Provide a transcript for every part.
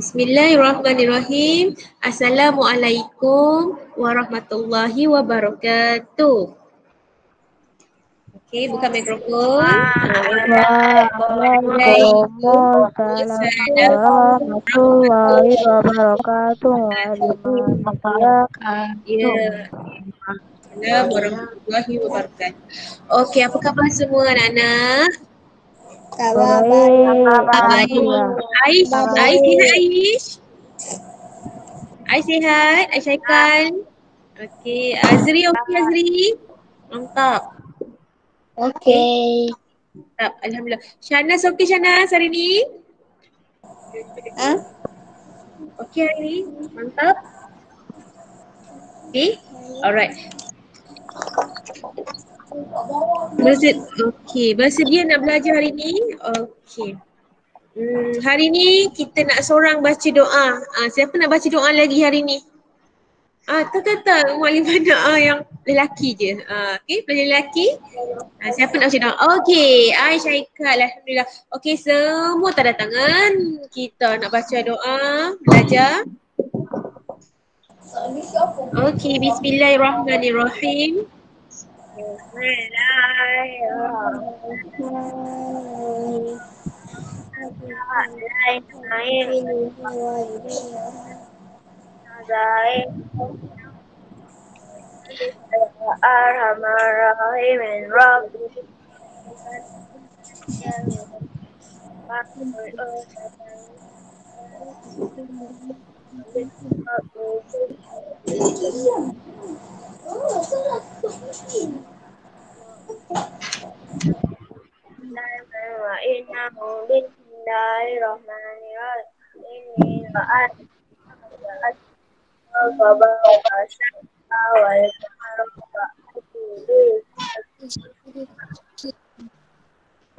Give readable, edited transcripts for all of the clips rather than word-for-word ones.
Bismillahirrahmanirrahim. Assalamualaikum warahmatullahi wabarakatuh. Okey, buka mikrofon. Waalaikumsalam warahmatullahi wabarakatuh. Ya. Assalamualaikum warahmatullahi wabarakatuh. Okey, apa khabar semua anak-anak? Baik. Aish, Aish sihat Aish? Aish sihat? Aish Haikal? Okey, Azri okey Azri? Mantap. Okey. Mantap, alhamdulillah. Shanas okey Shanas hari ni? Okey hari ni? Mantap. Okey. Alright. Bersedia nak belajar hari ni? Okey. Hari ni kita nak seorang baca doa. Siapa nak baca doa lagi hari ni? Tak. Maklumat yang lelaki je. Okey, pelajar lelaki. Siapa nak baca doa? Okey, Aisyah Haikal, alhamdulillah. Okey, semua tanda tangan. Kita nak baca doa, belajar. Okey, bismillahirrahmanirrahim.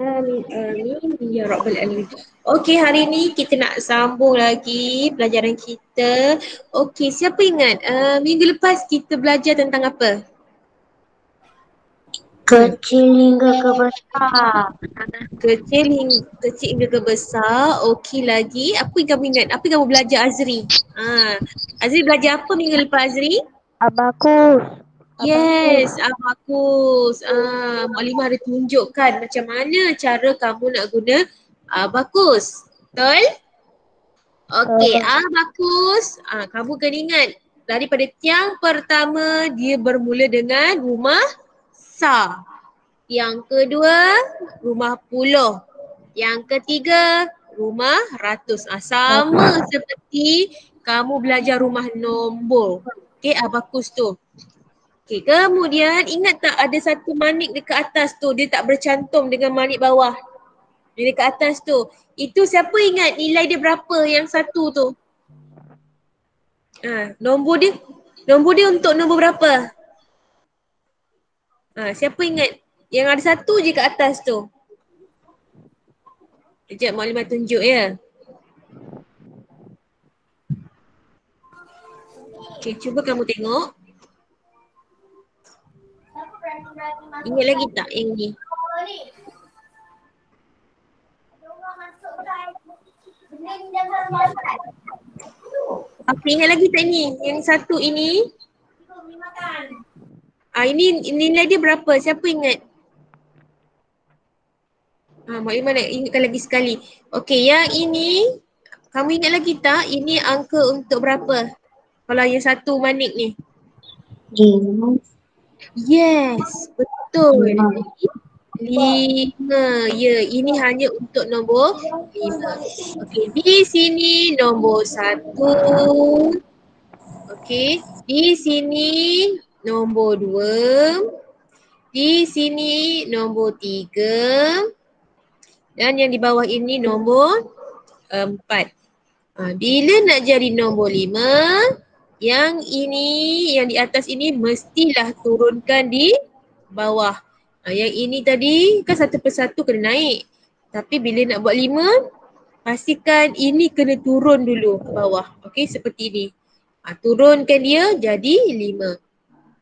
Amin ya rabbal alamin. Okey, hari ni kita nak sambung lagi pelajaran kita. Okey, siapa ingat minggu lepas kita belajar tentang apa? Kecil hingga ke besar. Kecil hingga ke besar. Okey lagi. Apa yang kamu ingat? Apa yang kamu belajar Azri? Azri belajar apa minggu lepas Azri? Abakus. Yes, abakus. Maklimah ada tunjukkan macam mana cara kamu nak guna abakus. Betul? Okey, abakus. Kamu kena ingat daripada tiang pertama dia bermula dengan rumah sa. Yang kedua, rumah puluh. Yang ketiga, rumah ratus. Sama seperti kamu belajar rumah nombor. Okey, abakus tu. Okey, kemudian ingat tak ada satu manik dekat atas tu, dia tak bercantum dengan manik bawah. Dia dekat atas tu. Itu siapa ingat nilai dia berapa yang satu tu? Nombor dia untuk nombor berapa? Siapa ingat? Yang ada satu je kat atas tu. Sekejap maklumat tunjuk ya. Okey, cuba kamu tengok. Ingat lagi tak yang ni? Okey, ingat lagi tak ni? Yang satu ini? Ini nilai dia berapa? Siapa ingat? Maklumat nak ingatkan lagi sekali. Okey, yang ini kamu ingat lagi tak? Ini angka untuk berapa? Kalau yang satu manik ni. 5. Yes, betul. 5. Ya, ini hanya untuk nombor 5. Okey, di sini nombor 1. Okey, di sini nombor 2. Di sini nombor 3. Dan yang di bawah ini nombor 4. Bila nak jadi nombor 5, yang ini, yang di atas ini mestilah turunkan di bawah. Yang ini tadi kan satu persatu kena naik. Tapi bila nak buat 5, pastikan ini kena turun dulu ke bawah. Okey, seperti ini. Turunkan dia jadi 5.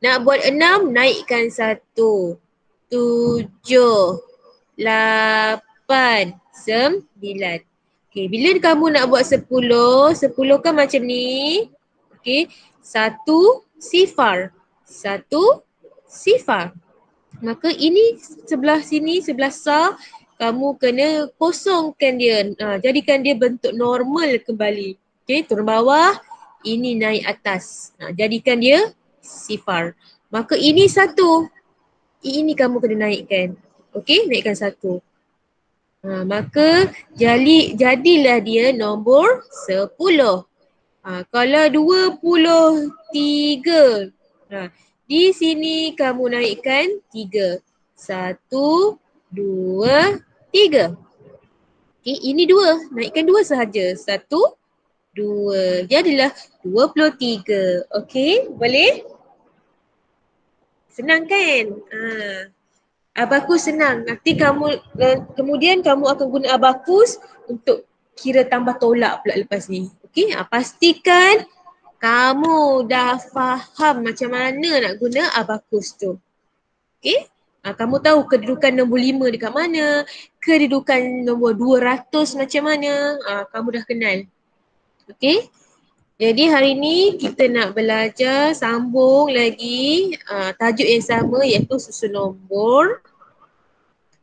Nak buat 6, naikkan 1. 7, 8, 9. Okay, bila kamu nak buat 10 kan macam ni. Okay, 1 sifar. 1 sifar. Maka ini sebelah sini, sebelah sa, kamu kena kosongkan dia. Jadikan dia bentuk normal kembali. Okay, turun bawah, ini naik atas. Jadikan dia sifar. Maka ini 1. Ini kamu kena naikkan. Okay, naikkan 1. Maka jadilah dia nombor 10. Kalau 23. Di sini kamu naikkan 3. 1, 2, 3. Okay, ini 2. Naikkan 2 sahaja. 1, 2. Jadilah 23. Okay, boleh? Senang kan? Abakus senang. Nanti kemudian kamu akan guna abakus untuk kira tambah tolak pula lepas ni. Okey, pastikan kamu dah faham macam mana nak guna abakus tu. Okey? Kamu tahu kedudukan nombor 5 dekat mana, kedudukan nombor 200 macam mana, kamu dah kenal. Okey? Jadi hari ni kita nak belajar sambung lagi tajuk yang sama iaitu susun nombor.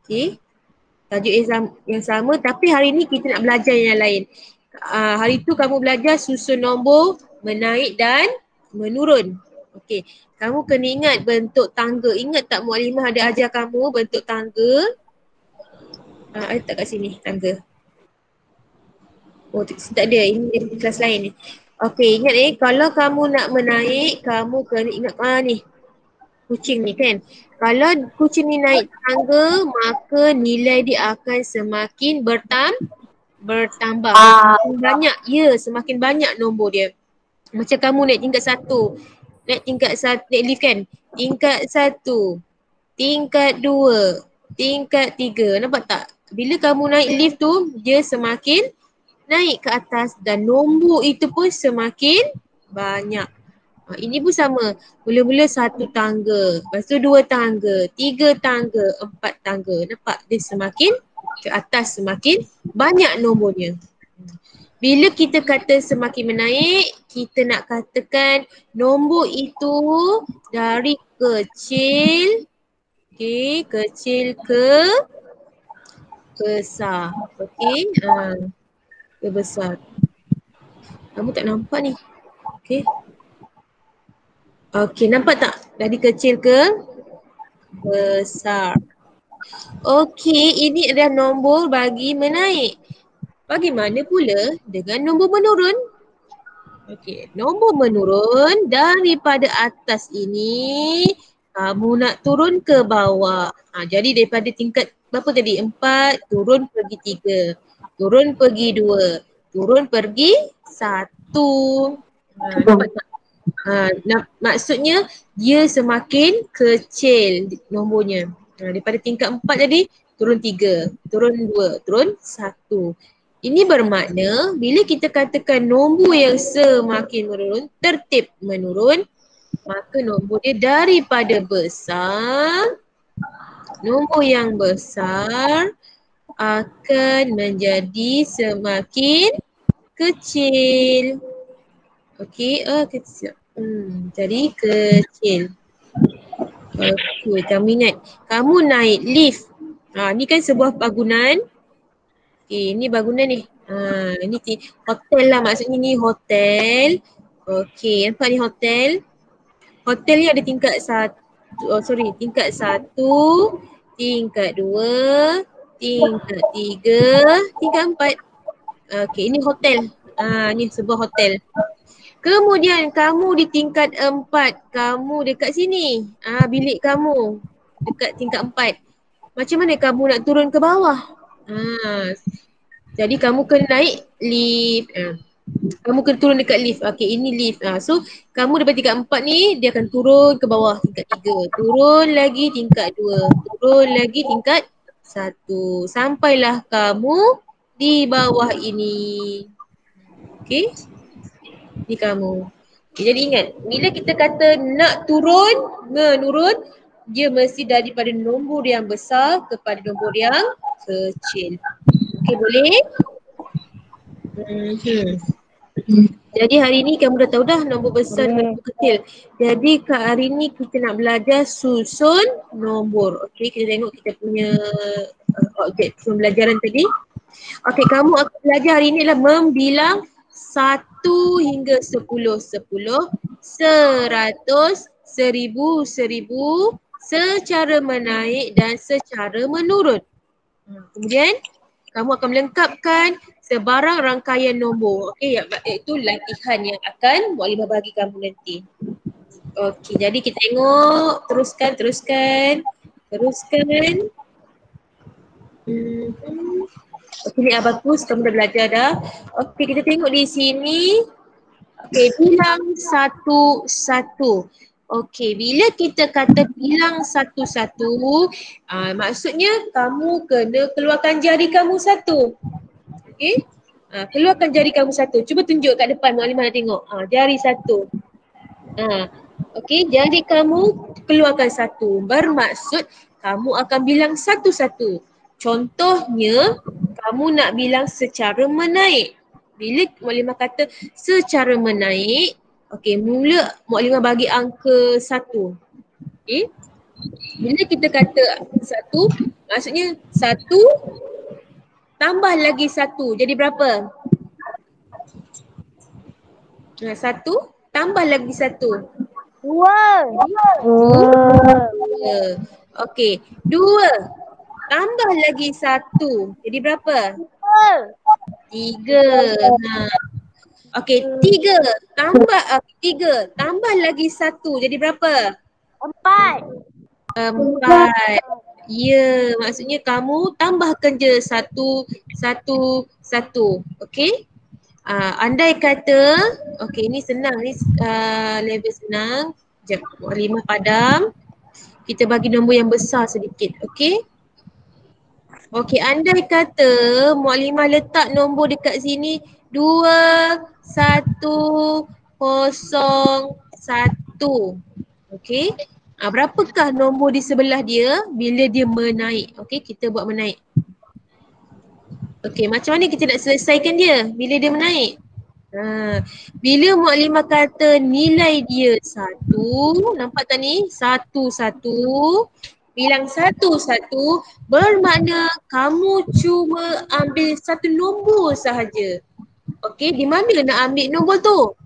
Okey. Tajuk yang sama tapi hari ni kita nak belajar yang lain. Hari tu kamu belajar susun nombor menaik dan menurun. Okey. Kamu kena ingat bentuk tangga. Ingat tak Muallimah ada ajar kamu bentuk tangga? Ada tak kat sini tangga? Oh tak ada. Ini dari kelas lain ni. Okey, ingat kalau kamu nak menaik, kamu kena ingat ni. Kucing ni kan. Kalau kucing ni naik tangga, maka nilai dia akan semakin bertambah. Semakin banyak, semakin banyak nombor dia. Macam kamu naik tingkat 1. Naik tingkat 1, naik lift kan. Tingkat 1, tingkat 2, tingkat 3. Nampak tak? Bila kamu naik lift tu, dia semakin naik ke atas dan nombor itu pun semakin banyak. Ini pun sama. Mula-mula 1 tangga, lepas tu 2 tangga, 3 tangga, 4 tangga. Nampak dia semakin ke atas semakin banyak nombornya. Bila kita kata semakin menaik, kita nak katakan nombor itu dari kecil, kecil ke besar. Okey. Ke besar. Kamu tak nampak ni. Okey. Okey, nampak tak? Dari kecil ke besar. Okey, ini adalah nombor bagi menaik. Bagaimana pula dengan nombor menurun? Okey, nombor menurun daripada atas ini kamu nak turun ke bawah. Jadi daripada tingkat berapa tadi? 4 turun pergi 3. Turun pergi 2. Turun pergi 1. Nampak tak? Maksudnya dia semakin kecil nombornya. Daripada tingkat 4 tadi turun 3, turun 2, turun 1. Ini bermakna bila kita katakan nombor yang semakin menurun, tertib menurun, maka nombor dia daripada besar, nombor yang besar akan menjadi semakin kecil. Okey, kecil. Jadi kecil. Okey, kamu ingat. Kamu naik lift. Ni kan sebuah bangunan. Okey, ni bangunan ni. Ni hotel lah, maksudnya ni hotel. Okey, nampak ni hotel. Hotel ni ada tingkat 1. Tingkat 1, tingkat 2, tingkat 3, tingkat 4. Okey, ini hotel. Ni sebuah hotel. Kemudian kamu di tingkat 4, kamu dekat sini. Bilik kamu dekat tingkat 4. Macam mana kamu nak turun ke bawah? Jadi kamu kena naik lift. Kamu kena turun dekat lift. Okey, ini lift. So kamu daripada tingkat 4 ni, dia akan turun ke bawah tingkat 3. Turun lagi tingkat 2. Turun lagi tingkat 1. Sampailah kamu di bawah ini. Okey. Ni kamu. Jadi ingat, bila kita kata nak turun, menurun, dia mesti daripada nombor yang besar kepada nombor yang kecil. Okey, boleh? Jadi hari ni kamu dah tahu dah nombor besar dengan nombor kecil. Jadi hari ni kita nak belajar susun nombor. Okey, kita tengok kita punya objek pembelajaran tadi. Okey, kamu akan belajar hari ni adalah membilang 1 hingga 10, 10, 100, 1000, 1000 secara menaik dan secara menurun. Kemudian kamu akan melengkapkan sebarang rangkaian nombor. Okey, itu latihan yang akan Mukadimah bagi kamu nanti. Okey, jadi kita tengok, teruskan. Okey, ni abakus, kamu dah belajar dah. Okey, kita tengok di sini. Okey, bilang 1-1. Okey, bila kita kata bilang 1-1, maksudnya kamu kena keluarkan jari kamu satu. Okey, keluarkan jari kamu satu. Cuba tunjuk kat depan, Mukadimah nak tengok. Jari satu. Okey, jari kamu keluarkan satu. Bermaksud kamu akan bilang 1-1. Contohnya, kamu nak bilang secara menaik. Bila Mukadimah kata secara menaik, okey, mula Mukadimah bagi angka 1. Okey. Bila kita kata 1, maksudnya 1 tambah lagi 1. Jadi berapa? 1 tambah lagi 1. 2. Okey, 2 tambah lagi 1. Jadi berapa? 3. Okey, 3 tambah lagi 1. Jadi berapa? 4. Ya, maksudnya kamu tambahkan je 1, 1, 1. Okey? Andai kata, okey ni senang ni, level senang. Sekejap, Mukadimah padam. Kita bagi nombor yang besar sedikit, okey? Okey, andai kata Mukadimah letak nombor dekat sini 2, 1, 0, 1. Okey? Berapakah nombor di sebelah dia bila dia menaik? Okey, kita buat menaik. Okey, macam mana kita nak selesaikan dia bila dia menaik? Bila Mukadimah kata nilai dia 1, nampak tak ni? 1, 1. Bilang 1, 1 bermakna kamu cuma ambil satu nombor sahaja. Okey, di mana nak ambil nombor tu?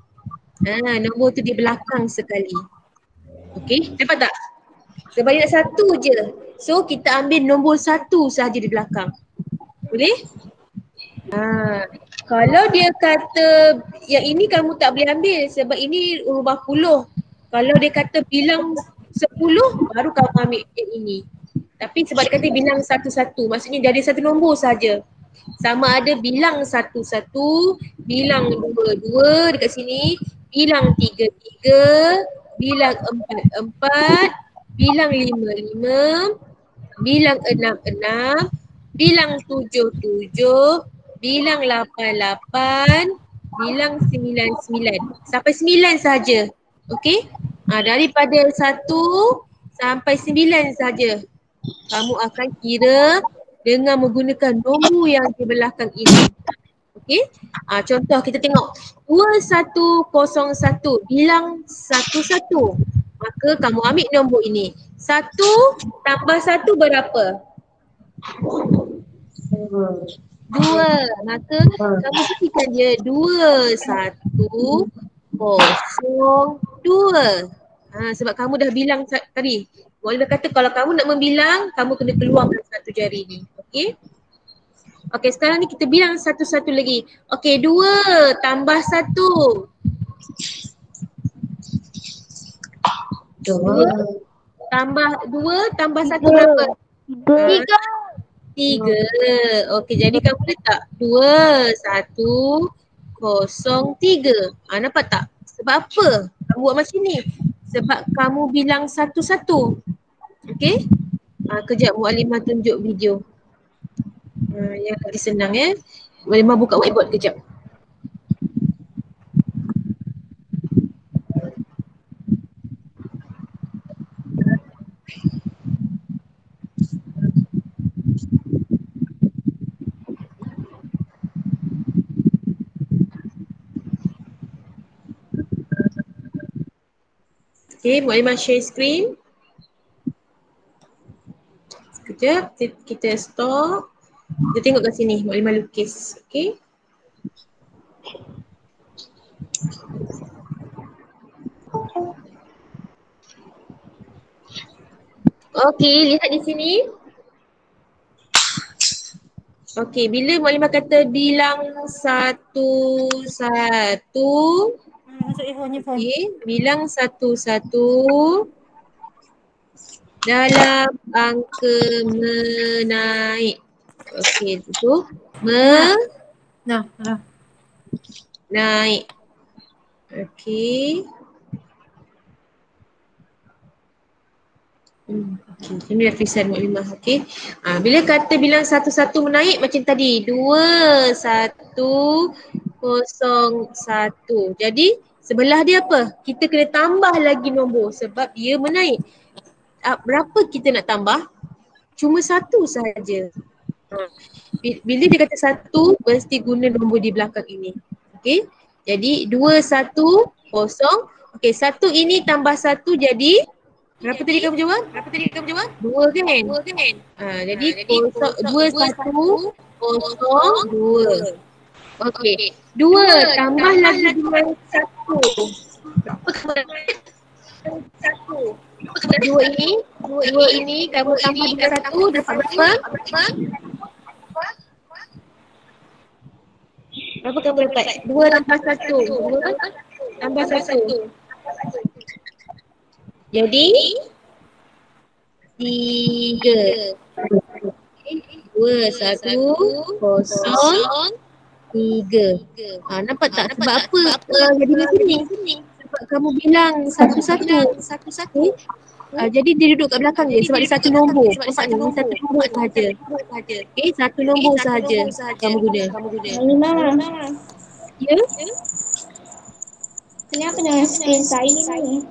Nombor tu di belakang sekali. Okey, dapat tak? Sebanyak 1 je. So kita ambil nombor 1 sahaja di belakang. Boleh? Kalau dia kata yang ini kamu tak boleh ambil sebab ini rubah puluh. Kalau dia kata bilang 10 baru kamu ambil yang ini. Tapi sebab dia kata bilang 1-1, maksudnya dia ada satu nombor saja. Sama ada bilang 1-1, bilang 2-2 dekat sini, bilang 3-3, bilang 4-4, bilang 5-5, bilang 6-6, bilang 7-7, bilang 8-8, bilang 9-9. Sampai 9 saja. Okey? Daripada 1 sampai 9 saja. Kamu akan kira dengan menggunakan nombor yang di belakang ini. Okey? Contoh kita tengok 2101 bilang 11. Maka kamu ambil nombor ini. 1 tambah 1 berapa? 2. Maka kamu ketikkan dia 2, 1, 0, 2. Sebab kamu dah bilang tadi. Mukadimah kata kalau kamu nak membilang, kamu kena keluarkan satu jari ni. Okey? Okey, sekarang ni kita bilang satu-satu lagi. Okey, 2 tambah 1. 2 tambah 1 berapa? 3. Okey, jadi kamu letak 2, 1, 0, 3. Nampak tak? Sebab apa kamu buat macam ni? Sebab kamu bilang satu-satu. Okey? Kejap Mukadimah tunjuk video. Yang lagi senang ya. Mukadimah buka whiteboard kejap. Okay, Mukadimah share screen. Sekejap, kita stop. Kita tengok kat sini, Mukadimah lukis. Okay. Okay, lihat di sini. Okay, bila Mukadimah kata bilang satu-satu. Okay, bilang satu-satu dalam angka menaik. Okay, itu naik. Okay. Okay, ini revisan Mukadimah. Okay. Bila kata bilang satu-satu menaik macam tadi. 2, 1, 0, 1. Jadi sebelah dia apa? Kita kena tambah lagi nombor sebab dia menaik. Berapa kita nak tambah? Cuma satu sahaja. Bila dia kata satu, mesti guna nombor di belakang ini. Okay. Jadi 2, 1, 0. Okay, satu ini tambah satu jadi berapa tadi kamu jawab? 2 kan? Jadi 2, 1, 0, 2. Okey. 2 tambah lagi dengan 1. Dua ini kamu tambah dengan 1 dapat berapa? Berapa kamu dapat? 2 tambah 1. 2 tambah 1. Jadi 3. 2, 1, 0, 3. Nampak tak sebab apa jadi macam ni? Sebab kamu bilang satu-satu. Okay. Jadi dia duduk kat belakang dia sebab dia satu nombor. Nampak ni? Satu nombor sahaja. Okay, satu nombor sahaja kamu guna. Mukadimah, Ya? kenapa dengan skrin saya ni?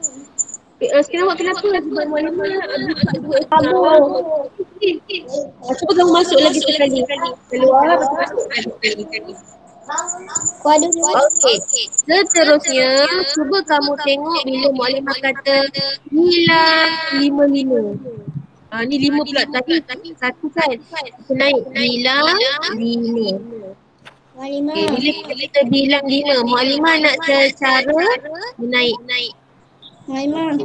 Sekarang awak kenapa? Sebab Mukadimah buka dua Kabur. Cuba kamu masuk lagi sekali. Keluar, lepas tu masuk lagi sekali. Kau ada dua. Okey. Seterusnya, cuba kamu tengok bila Mukadimah kata bilang 55. Ni 5 pula tadi satu kan. Kita naik bilang 5. Mukadimah. Bila kita bilang 5, Mukadimah nak cara menaik. Mukadimah.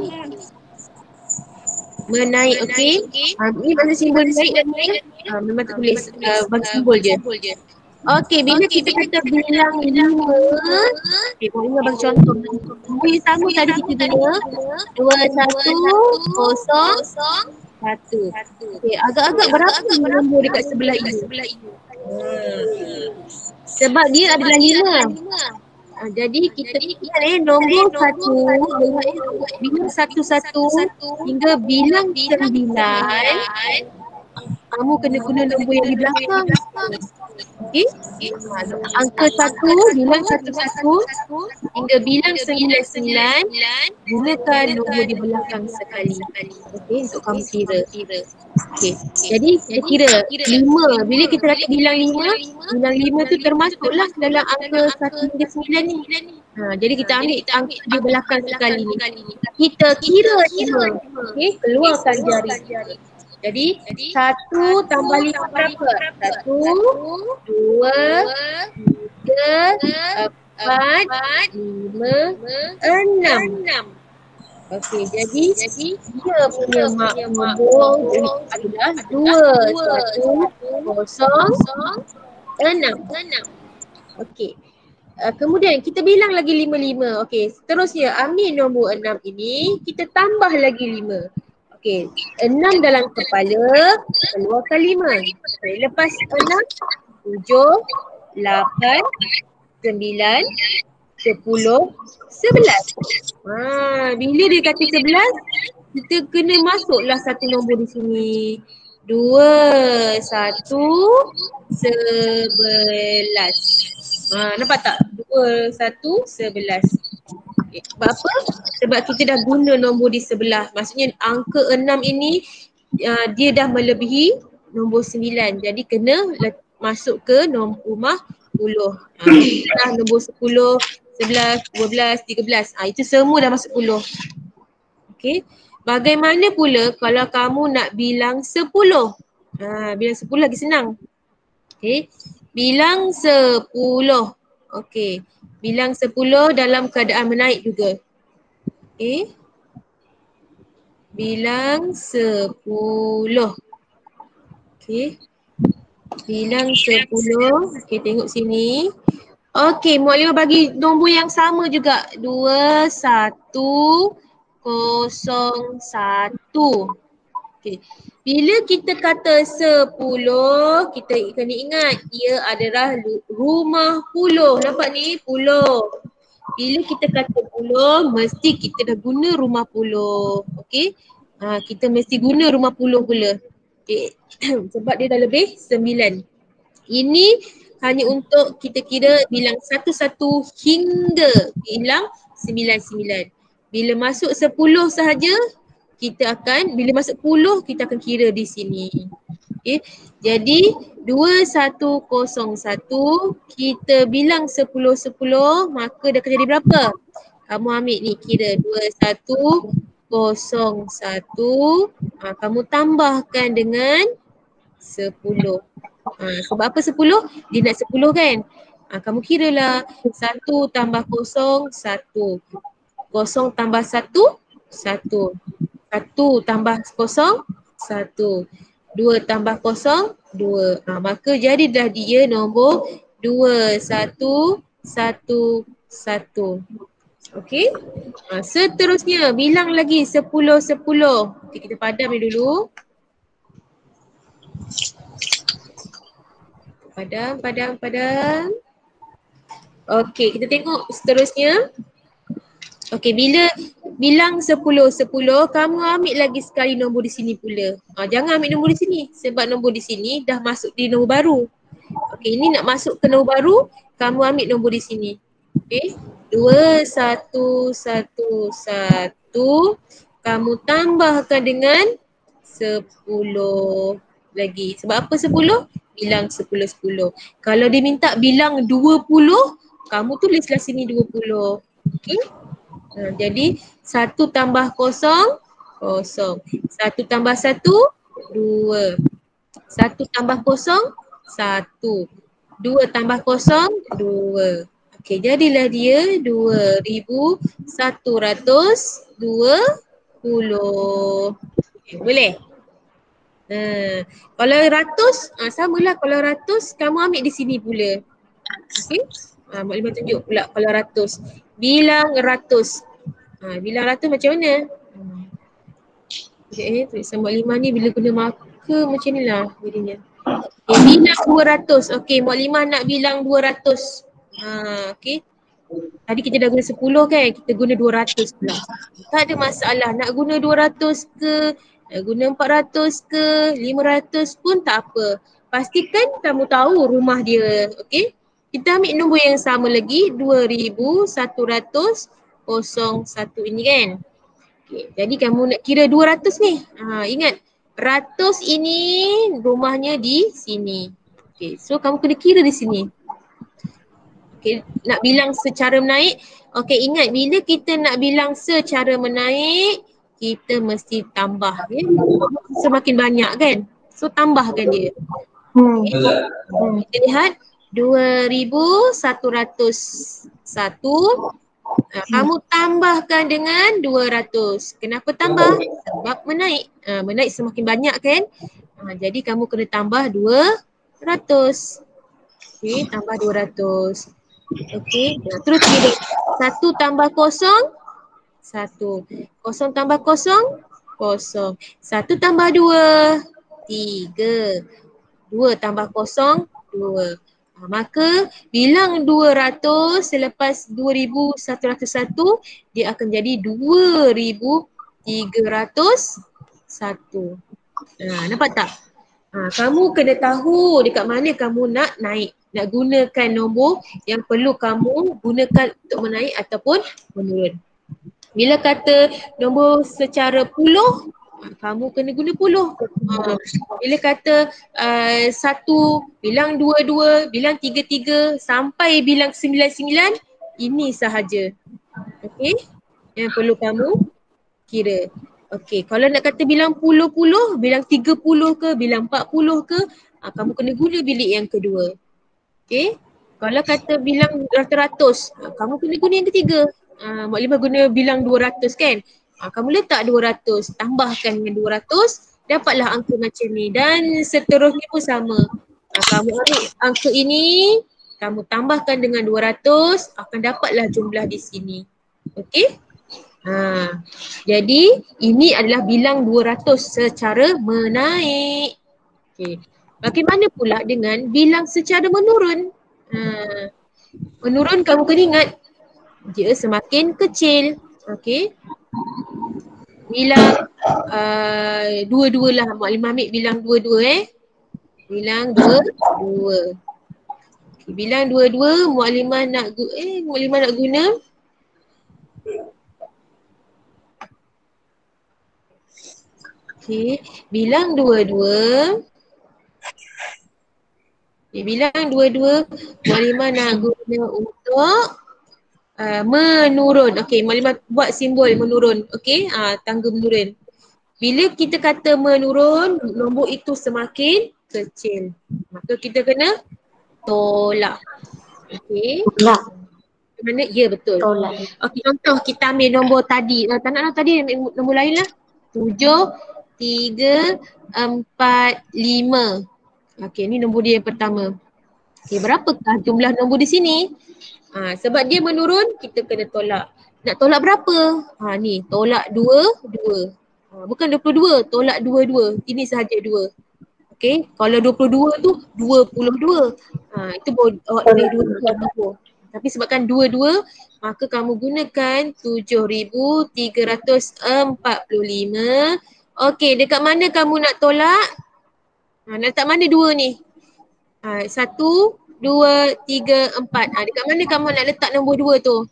Menaik, okey. Ini mana simbol naik dan naik? Memang tak tulis bagi simbol je. Okey, bila kita kata bilang 5, okey, Mukadimah bagi contoh. Nombor yang sama tadi kita guna 2, 1, 0, 1. Okey, agak-agak berapa nombor dekat sebelah ini? Sebab dia adalah 5. Jadi kita ingat nombor 1, bilang 1 hingga bilang 9, kamu kena guna nombor yang di belakang. Okey? Angka 1 bilang 1 hingga bilang 9, gunakan nombor di belakang sekali. Okey, untuk kamu kira. Okey. Jadi kita kira 5. Bila kita kata bilang 5 tu termasuklah dalam angka 1 hingga 9 ni. Jadi kita ambil angka di belakang sekali ni. Kita kira 5. Okey, keluarkan jari. Jadi 1 tambah 5 berapa? 1, 2, 3, 4, 5, 6. Okey, jadi dia punya nombor adalah 2, 1, 0, 6. Okey. Kemudian kita bilang lagi 5. Okey, seterusnya ambil nombor 6 ini, kita tambah lagi 5. Okey, 6 dalam kepala, keluarkan 5. Lepas 6, 7, 8, 9, 10, 11. Bila dia kata 11, kita kena masuklah satu nombor di sini. 2, 1, 11. Nampak tak? 2, 1, 11. Sebab apa? Sebab kita dah guna nombor di sebelah. Maksudnya angka 6 ini dia dah melebihi nombor 9. Jadi kena masuk ke nombor rumah 10. Dah nombor 10, 11, 12, 13. Itu semua dah masuk 10. Okey. Bagaimana pula kalau kamu nak bilang 10? Bilang 10 lagi senang. Okey. Bilang 10. Okey. Bilang 10 dalam keadaan menaik juga. Okey. Bilang 10. Okey. Bilang 10. Okey, tengok sini. Okey, Mak Lima bagi nombor yang sama juga. 2, 1, 0, 1. Okey. Bila kita kata 10, kita kena ingat ia adalah rumah puluh. Nampak ni? Puluh. Bila kita kata puluh, mesti kita dah guna rumah puluh. Okey? Kita mesti guna rumah puluh pula. Okey. Sebab dia dah lebih 9. Ini hanya untuk kita kira bilang 11 hingga bilang 99. Bila masuk 10 sahaja, kita akan, bila masuk 10 kita akan kira di sini. Okay. Jadi 2101 kita bilang 10, maka dia akan jadi berapa? Kamu ambil ni, kira 2101, kamu tambahkan dengan 10. Sebab apa 10? Dia nak 10 kan? Kamu kira lah 1 tambah 0, 1. 0 tambah 1, 1. 1 tambah 0, 1. 2 tambah 0, 2. Maka jadilah dia nombor 2111. Okey. Seterusnya bilang lagi 10. Okey, kita padam ni dulu. Padam. Okey, kita tengok seterusnya. Okey, bila bilang 10, kamu ambil lagi sekali nombor di sini pula. Jangan ambil nombor di sini sebab nombor di sini dah masuk di nombor baru. Okey, ini nak masuk ke nombor baru, kamu ambil nombor di sini. Okey, 2111, kamu tambahkan dengan 10 lagi. Sebab apa 10? Bilang 10. Kalau dia minta bilang 20, kamu tulislah sini 20. Okey. Jadi 1 tambah 0, 0. 1 tambah 1, 2. 1 tambah 0, 1. 2 tambah 0, 2. Okey, jadilah dia 2120. Boleh? Kalau ratus, samalah kalau ratus kamu ambil di sini pula. Okey? Mak Lima tunjuk pula kalau ratus. Bilang ratus. Bilang ratus macam mana? Sekejap tulisan Mak Lima ni bila guna marker macam ni lah jadinya. Bilang 200. Okey, Mak Lima nak bilang 200. Okey. Tadi kita dah guna 10 kan, kita guna 200 pula. Tak ada masalah nak guna 200 ke, nak guna 400 ke, 500 pun tak apa. Pastikan kamu tahu rumah dia, okey? Kita ambil nombor yang sama lagi, 2101 ini kan. Okay, jadi kamu nak kira 200 ni. Ingat, ratus ini rumahnya di sini. Okay, so kamu kena kira di sini. Okay, nak bilang secara menaik. Okay, ingat bila kita nak bilang secara menaik, kita mesti tambah. Ya? Semakin banyak kan. So tambahkan dia. Okay. Kita lihat 2101. Kamu tambahkan dengan 200. Kenapa tambah? Sebab menaik. Menaik semakin banyak kan. Jadi kamu kena tambah 200. Okay, tambah 200. Okay, terus kira 1 tambah 0, 1. 0 tambah 0, 0. 1 tambah 2, 3. 2 tambah 0, 2. Maka bilang 200 selepas 2101, dia akan jadi 2301. Nampak tak? Kamu kena tahu dekat mana kamu nak naik. Nak gunakan nombor yang perlu kamu gunakan untuk menaik ataupun menurun. Bila kata nombor secara puluh, kamu kena guna puluh. Bila kata 1, bilang 2, bilang 3, sampai bilang 9, ini sahaja. Okey? Yang perlu kamu kira. Okey, kalau nak kata bilang puluh-puluh, bilang 30 ke, bilang 40 ke, kamu kena guna bilik yang kedua. Okey. Kalau kata bilang ratus-ratus, kamu kena guna yang ketiga. Mak Limah guna bilang 200 kan. Kamu letak 200, tambahkan dengan 200, dapatlah angka macam ni. Dan seterusnya pun sama. Kamu ambil angka ini, kamu tambahkan dengan 200, akan dapatlah jumlah di sini. Okey? Jadi ini adalah bilang 200 secara menaik. Okey. Bagaimana pula dengan bilang secara menurun? Menurun kamu kena ingat dia semakin kecil. Okey. Bilang dua-dua lah. Mak Limah ambil bilang dua-dua Bilang dua-dua. Okay, bilang dua-dua Mak Limah nak guna okey, bilang dua-dua. Bilang dua-dua Mak Limah nak guna untuk menurun. Okey, Mak Limah buat simbol menurun. Okey, tangga menurun. Bila kita kata menurun, nombor itu semakin kecil. Maka kita kena tolak. Okey. Tolak. Mana? Ya, betul. Tolak. Okey, contoh kita ambil nombor tadi. Tak naklah tadi, ambil nombor lain lah. 7, 3, 4, 5. Okey, ni nombor dia yang pertama. Okey, berapakah jumlah nombor di sini? Sebab dia menurun, kita kena tolak. Nak tolak berapa? Ni, tolak 2, 2. Bukan 22, tolak 2, 2. Ini sahaja 2. Okey, kalau 22 tu 22. Itu awak boleh 2. Tapi sebabkan 2, 2, maka kamu gunakan 7,345. Okey, dekat mana kamu nak tolak? Nak letak mana 2 ni? 1, 2, 3, 4. Dekat mana kamu nak letak nombor 2 tu?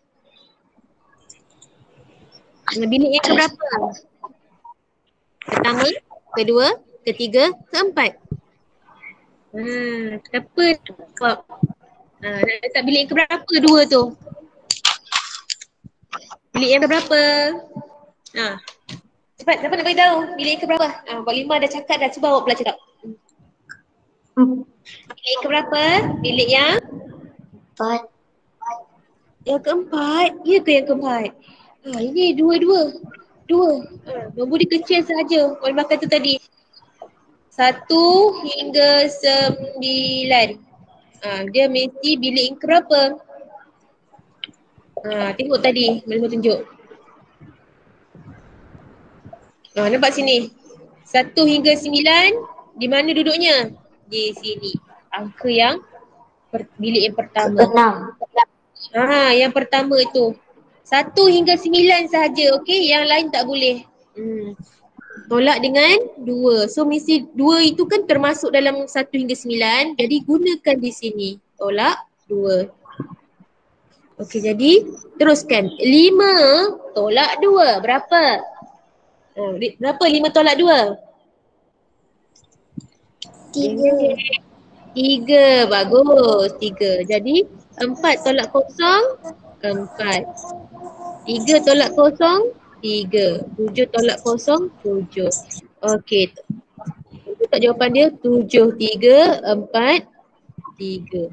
Bilik yang keberapa? Pertama, kedua, ketiga, keempat. Kenapa? Nak letak bilik yang keberapa 2 tu? Bilik yang keberapa? Cepat, siapa nak beritahu? Bilik yang keberapa? Mak Limah dah cakap dah, cuba awak pula cakap. Bilik yang keberapa? Bilik yang? 4. Yang keempat? Ya ke yang keempat? Ini 2, 2. 2. Nombor dia kecil sahaja. Mak Limah kata tadi. 1 hingga 9. Dia mesti bilik yang keberapa? Tengok tadi, Mak Limah tunjuk. Nampak sini. 1 hingga 9, di mana duduknya? Di sini. Angka yang bilik yang pertama. 6. Yang pertama itu. 1 hingga 9 sahaja, okey? Yang lain tak boleh. Tolak dengan 2. So mesti 2 itu kan termasuk dalam 1 hingga 9. Jadi gunakan di sini. Tolak 2. Okey, jadi teruskan. 5 tolak 2. Berapa? Berapa 5 tolak 2? 3. 3. Bagus. 3. Jadi 4 tolak 0, 4. 3 tolak 0, 3. 7 tolak 0, 7. Okey. Tak jawapan dia 7, 3, 4, 3.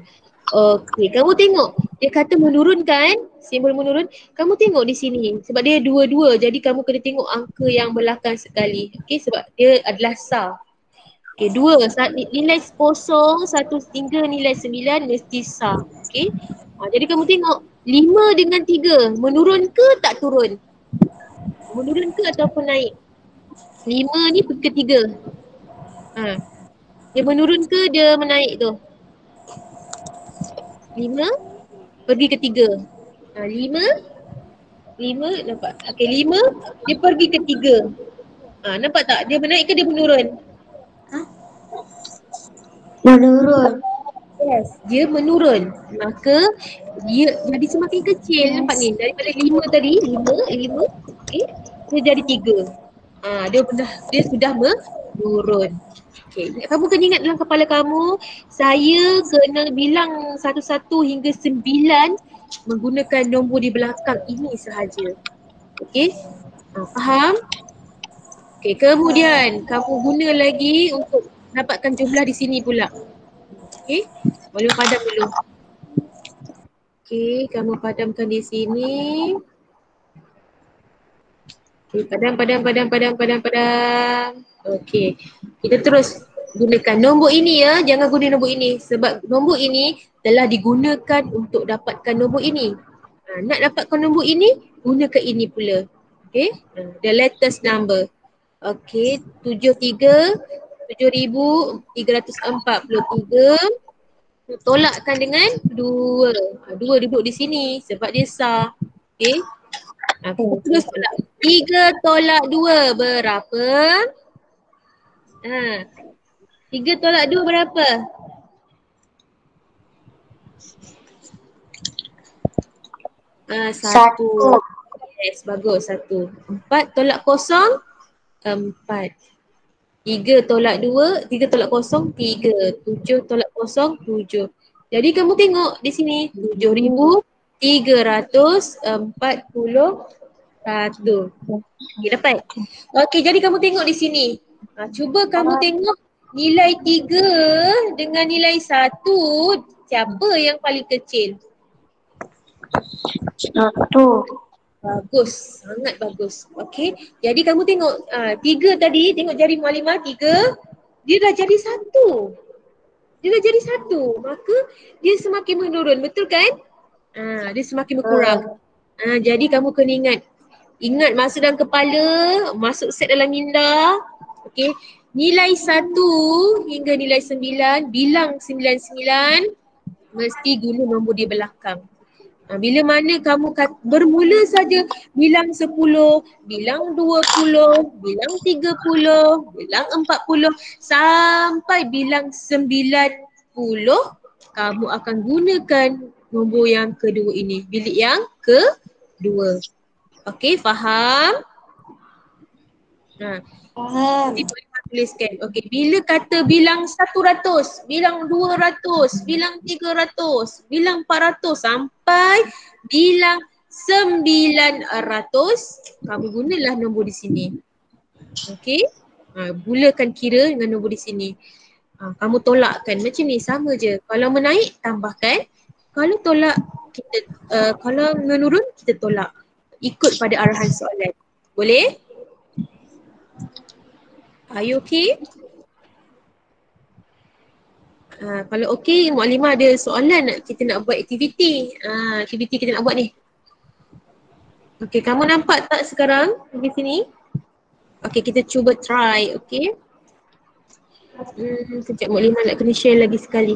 Okey, kamu tengok dia kata menurun kan? Simbol menurun. Kamu tengok di sini sebab dia 2, 2. Jadi kamu kena tengok angka yang belakang sekali. Okey, sebab dia adalah sah. Okey, 2. Nilai 0, 1 hingga nilai 9 mesti sah. Okey. Jadi kamu tengok 5 dengan 3 menurun ke tak turun? Menurun ke ataupun naik? 5 ni pergi ke 3. Dia menurun ke dia menaik tu? 5 pergi ke 3. 5 nampak? Okey, 5 dia pergi ke 3. Nampak tak? Dia menaik ke dia menurun? Menurun. Yes, dia menurun. Maka dia jadi semakin kecil. Nampak ni? Daripada 5 tadi, 5, okey, dia jadi 3. Dia sudah menurun. Okey, kamu kena ingat dalam kepala kamu, saya kena bilang 1 hingga 9 menggunakan nombor di belakang ini sahaja. Okey? Faham? Okey, kemudian kamu guna lagi untuk dapatkan jumlah di sini pula. Okey, volume padam dulu. Okey, kamu padamkan di sini. Okey, padam. Okey, kita terus gunakan nombor ini ya. Jangan guna nombor ini sebab nombor ini telah digunakan untuk dapatkan nombor ini. Nak dapatkan nombor ini, gunakan ini pula. Okey, the latest number. Okey, 7,343 tolakkan dengan 2. 2 duduk di sini sebab dia sah. Okey. Kita terus tolak. 3 tolak 2 berapa? 3 tolak 2 berapa? Satu. Yes, bagus. 1. 4 tolak 0, 4. 3 tolak 2, 3 tolak 0, 3. 7 tolak 0, 7. Jadi kamu tengok di sini 7,341. Okey, dapat? Okey, jadi kamu tengok di sini. Cuba kamu tengok nilai 3 dengan nilai 1, siapa yang paling kecil? 1. Bagus, sangat bagus. Okey, jadi kamu tengok 3 tadi, tengok jari Muallimah 3, dia dah jadi 1. Dia dah jadi 1, maka dia semakin menurun, betul kan? Dia semakin berkurang. Jadi kamu kena ingat masuk dalam kepala, masuk set dalam minda. Okey, nilai 1 hingga nilai 9, bilang 99, mesti guna nombor di belakang. Bila mana kamu bermula saja bilang 10, bilang 20, bilang 30, bilang 40 sampai bilang 90, kamu akan gunakan nombor yang kedua ini, bilik yang kedua. Okey, faham? Faham. Nanti boleh tuliskan. Okey, bila kata bilang 100, bilang 200, bilang 300, bilang 400 sampai bilang 900, kamu gunalah nombor di sini. Okey? Mulakan kira dengan nombor di sini. Kamu tolakkan macam ni, sama je. Kalau menaik, tambahkan. Kalau tolak, kalau menurun, kita tolak. Ikut pada arahan soalan. Boleh? Are you okay? Kalau okay, Muallimah ada soalan kita nak buat aktiviti. Aktiviti kita nak buat ni. Okay, kamu nampak tak sekarang di sini? Okay, kita cuba try, okay? Sekejap Muallimah nak kena share lagi sekali.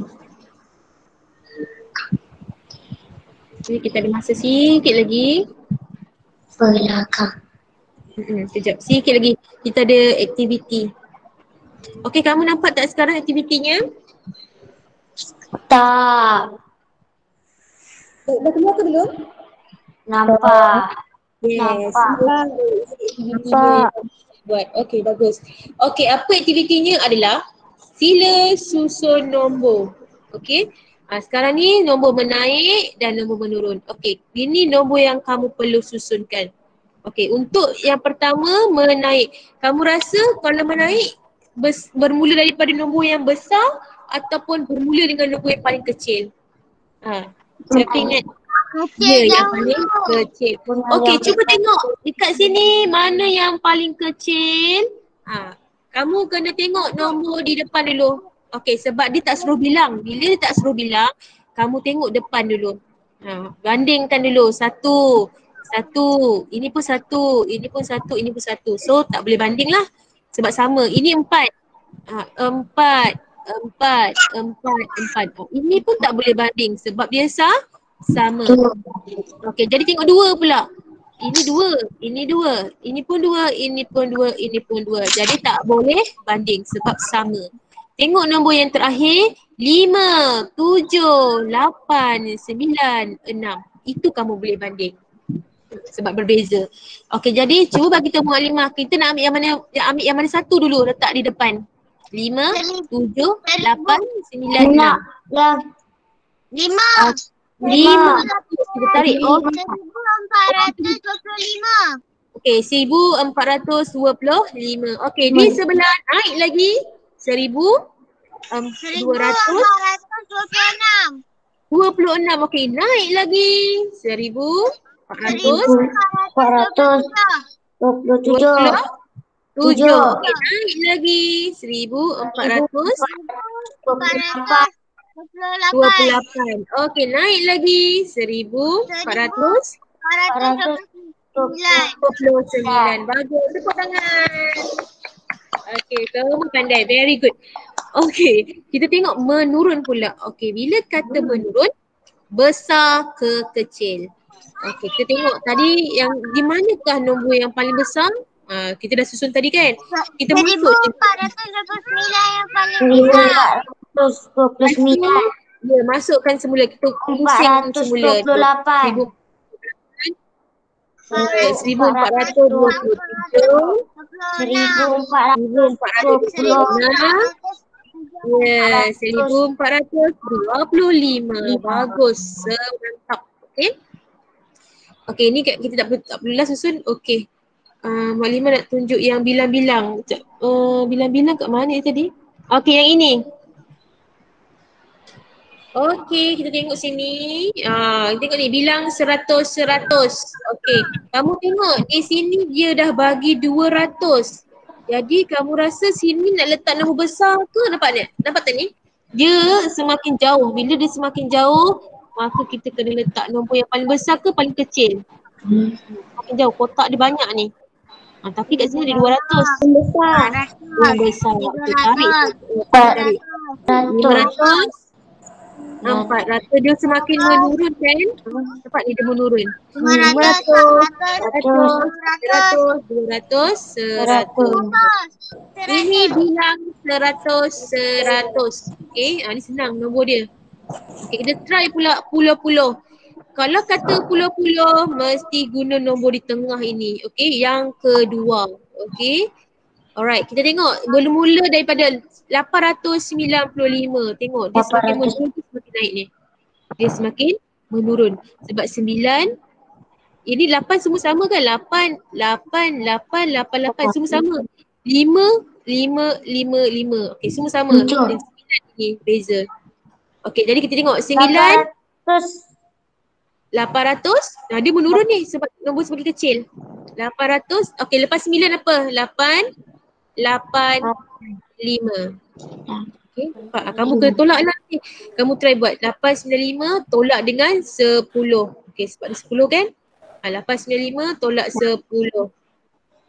Okay, kita ada masa sikit lagi. Belakang. Sekejap, sikit lagi. Kita ada aktiviti. Okay, kamu nampak tak sekarang aktivitinya? Tak. Dah keluar ke belum? Nampak. Yes. Nampak. Buat. Okey, bagus. Okey, apa aktivitinya adalah sila susun nombor. Okey. Sekarang ni nombor menaik dan nombor menurun. Okey, ini nombor yang kamu perlu susunkan. Okey, untuk yang pertama menaik. Kamu rasa kalau menaik bermula daripada nombor yang besar ataupun bermula dengan nombor yang paling kecil? Siapa ingat? Ya, yang paling kecil. Okey, cuba tengok dekat sini mana yang paling kecil. Kamu kena tengok nombor di depan dulu. Okey, sebab dia tak suruh bilang. Bila dia tak suruh bilang, kamu tengok depan dulu. Bandingkan dulu. Satu. Ini pun satu. Ini pun satu. Ini pun satu. So, tak boleh banding lah. Sebab sama. Ini 4. 4. Ini pun tak boleh banding sebab dia sama. Okey, jadi tengok 2 pula. Ini 2, ini 2, ini pun 2, ini pun 2, ini pun 2. Jadi tak boleh banding sebab sama. Tengok nombor yang terakhir, 5, 7, 8, 9, 6. Itu kamu boleh banding. Sebab berbeza. Okey, jadi cuba bagi tahu Muallimah, kita nak ambil yang mana satu dulu letak di depan. 5, 7, 8, 9, 6. 5. Kita tarik. 1,425. Okey, 1425. Okey, di sebelah naik lagi 1226. 26. Okey, naik lagi 1427. 1427. 7. Okey, naik lagi 1428. 428. Okey, naik lagi 1429. 429. Bagus. Tepuk tangan. Okey, kamu pandai. Very good. Okey, kita tengok menurun pula. Okey, bila kata menurun, besar ke kecil. Okey, kita tengok tadi yang di manakah nombor yang paling besar? Kita dah susun tadi kan? Kita masuk je. 1429. Ya, masukkan semula. Kita pusing semula. 428. 1427. 1426. Ya, 1425. Bagus. Mantap. Okey. Okey, ni kita tak perlulah susun. Okey. Mak Lima nak tunjuk yang bilang-bilang. Bilang-bilang kat mana tadi? Okey, yang ini. Okey, kita tengok sini. Tengok ni, bilang 100. Okey, kamu tengok di sini dia dah bagi 200. Jadi kamu rasa sini nak letak nombor besar ke? Nampak tak ni? Dia semakin jauh. Bila dia semakin jauh, maka kita kena letak nombor yang paling besar ke paling kecil? Semakin jauh, kotak dia banyak ni. Tapi kat sini ada 200. Yang besar. Okey, tarik. 500. 400. Dia semakin menurun kan? Nampak ni dia menurun. 500, 100. Ini bilang 100. Okey, ni senang nombor dia. Okey, kita try pula puluh-puluh. Kalau kata puluh-puluh, mesti guna nombor di tengah ini. Okey, yang kedua. Okey. Alright, kita tengok bermula daripada 895. Tengok dia semakin menurun, dia semakin naik ni. Dia semakin menurun. Sebab 9, ini 8 semua sama kan? 8 semua sama. 5. Okey, semua sama. Dan 9 ni beza. Okey, jadi kita tengok 9. 800. Dia menurun ni sebab nombor semakin kecil. 800. Okey, lepas 9 apa? 885. Okey, kamu kena tolak lah ni. Kamu try buat 895 tolak dengan 10. Okey, sebab dia 10 kan? 895 tolak 10.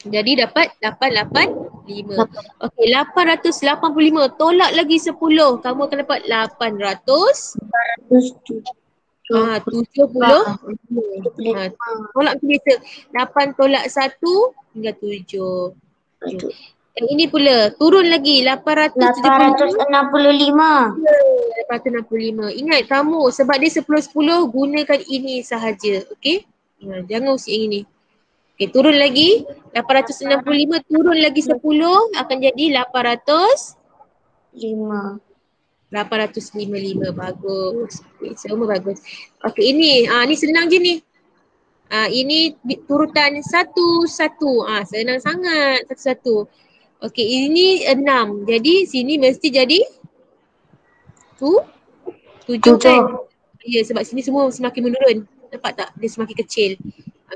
Jadi dapat 885. Okey, 885 tolak lagi 10. Kamu akan dapat 800. 70. Tolak macam biasa. 8 tolak 1 tinggal 7. Yang ini pula turun lagi 865. 865. Ingat kamu sebab dia 10-10 gunakan ini sahaja. Okey? Jangan usik yang ini. Okey, turun lagi 865 turun lagi 10 akan jadi 855. Bagus. Okay, semua bagus. Okey, ini ni senang je ni. Ini turutan 1-1. Senang sangat 1-1. Okey, ini 6. Jadi sini mesti jadi 7 kan? Ya, sebab sini semua semakin menurun. Nampak tak? Dia semakin kecil.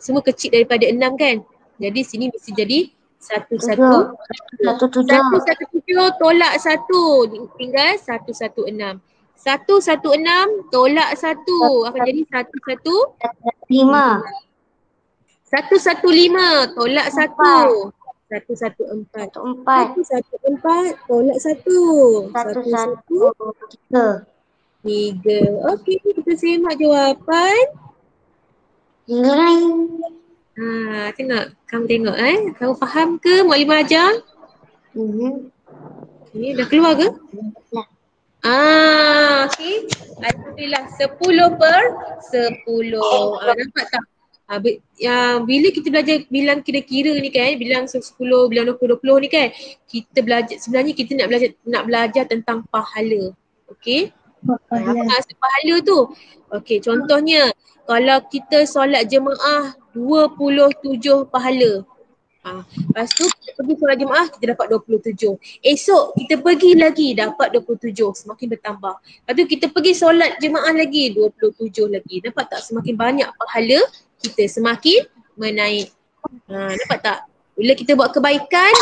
Semua kecil daripada 6 kan? Jadi sini mesti jadi 1-1. 1-1-7 tolak 1 tinggal 1-1-6. 1-1-6 tolak 1 akan jadi 1-1-5. 1-1-5 tolak 1. 1-1-4. 1-1-4 tolak 1. 1-1-3. Okey, kita semak jawapan. Tengok. Kamu tengok Kamu faham ke Mak Lima ajar? Okay, dah keluar ke? Okey. Alhamdulillah 10/10. Nampak tak? Bila kita belajar bilang kira-kira ni kan, bilang 10, bilang 20 ni kan, kita belajar, sebenarnya kita nak belajar tentang pahala. Okey? Apa maksud pahala tu? Okey, contohnya kalau kita solat jemaah 27 pahala. Lepas tu kita pergi solat Jumaat kita dapat 27. Esok kita pergi lagi dapat 27, semakin bertambah. Lepas tu kita pergi solat Jumaat lagi 27 lagi. Nampak tak semakin banyak pahala kita semakin menaik. Nampak tak? Bila kita buat kebaikan,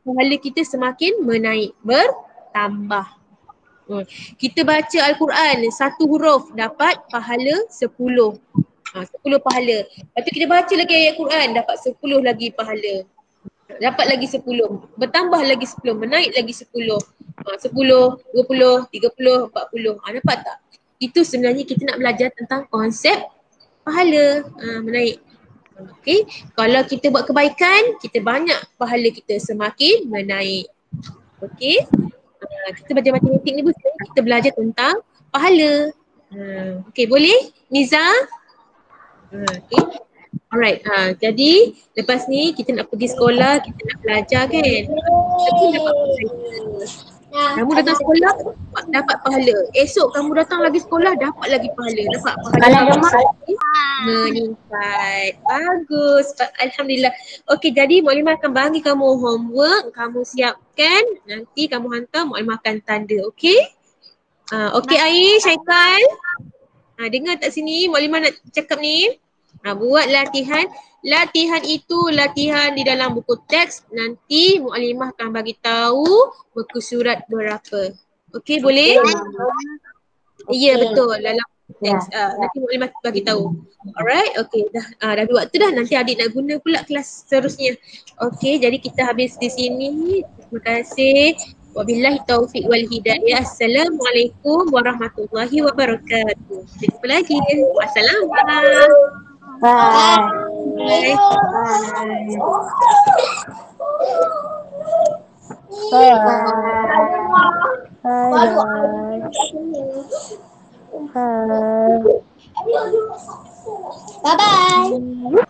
pahala kita semakin menaik, bertambah. Kita baca Al-Quran satu huruf dapat pahala 10. 10 pahala. Lepas tu kita baca lagi ayat Quran dapat 10 lagi pahala. Dapat lagi 10. Bertambah lagi 10. Menaik lagi 10. 10, 20, 30, 40. Nampak tak? Itu sebenarnya kita nak belajar tentang konsep pahala. Menaik. Okay. Kalau kita buat kebaikan, kita banyak pahala kita semakin menaik. Okay. Kita belajar matematik ni sebenarnya kita belajar tentang pahala. Okay, boleh? Niza? Okay. Alright, jadi lepas ni kita nak pergi sekolah, kita nak belajar kan. Tapi dapat pahala. Kamu datang sekolah dapat pahala. Esok kamu datang lagi sekolah dapat lagi pahala. Dapat pahala meningkat. Bagus. Alhamdulillah. Okey, jadi Mukadimah akan bagi kamu homework, kamu siapkan, nanti kamu hantar Mukadimah akan tanda. Okey? Okey Air, Syaikal. Dengar tak sini Mukadimah nak cakap ni? Buat latihan. Latihan itu latihan di dalam buku teks. Nanti Mukadimah akan bagi tahu buku surat berapa. Okey, boleh? Ya, betul. Dalam teks. Nanti Mukadimah bagi tahu. Alright, okey. Dah ada waktu dah. Nanti adik nak guna pula kelas seterusnya. Okey, jadi kita habis di sini. Terima kasih. Wabillahi taufiq wal hidayah. Assalamualaikum warahmatullahi wabarakatuh. Jumpa lagi. Wassalamualaikum. Bye. Bye. Bye bye.